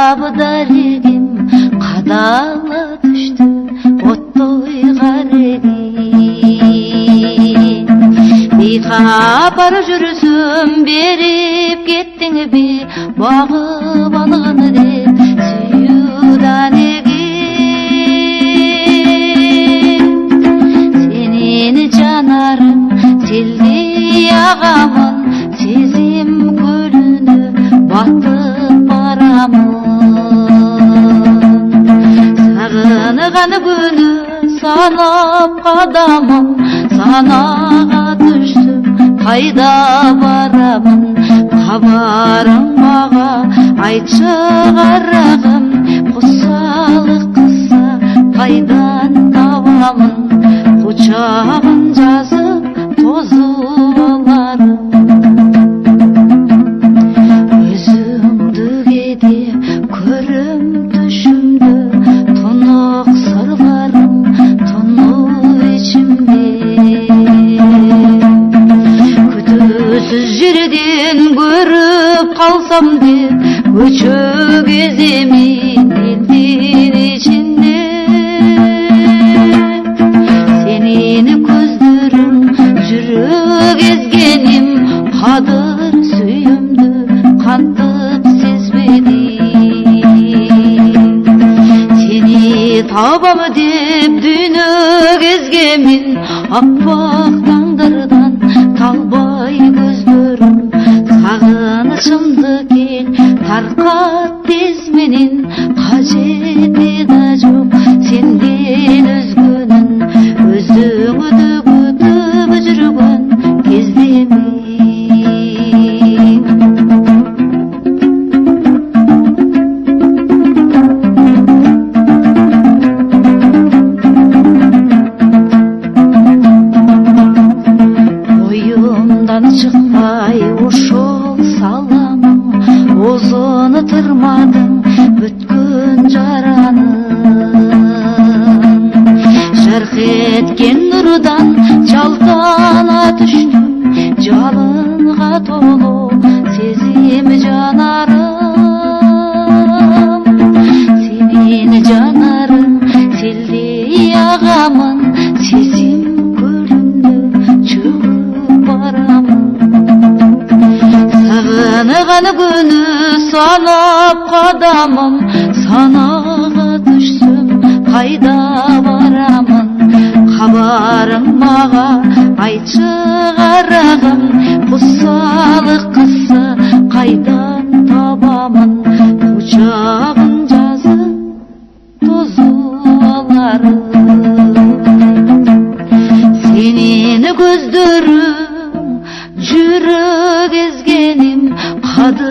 абдалигим кадала түштү оттой карегим бейхабар жүрсөм берип кеттиңби багып алганы деп сүйүүдан сенин жанарың селдей агамын сезим көлүнө батып барамын сагынган күнү санап кадамым санага түштүм кайда барамын кабарың мага айтчы карагым кусалык кылса кайдан табамын кучагын жазып тозуп аларым өзүңдү кээде көрөм түшүмдө тунук сырларым тунук ичимде күтүүсүз жерден көрүп калсам деп көчө кеземин элдин ичинде сенин көздөрүң жүрөк эзгеним кадыр сүйүмдү кантип сезбедим сени табам деп дүйнө кезгемин аппак таңдардан талбай көздөрүм сагынычымды кең таркат тез менен кажети да жок сенден өзгөнүн өзүңдү күтүп жүргөн кездемин оюмдан чыкпай ушул саламың озону тырмадың бүткөн жараны жарк эткен нурдан жалтана түштүм жалынга толуу сезим жанарым сенин жанарың селдей агамын сезим көлүнө чыгып барамын сагынган күнү санап кадамым санага түшсөм кайда барамын кабарың мага айтчы карагым кусалык кылса кайдан табамын кучагын жазып тозуп аларым сенин көздөрүң жүрөк эзгеним кадыр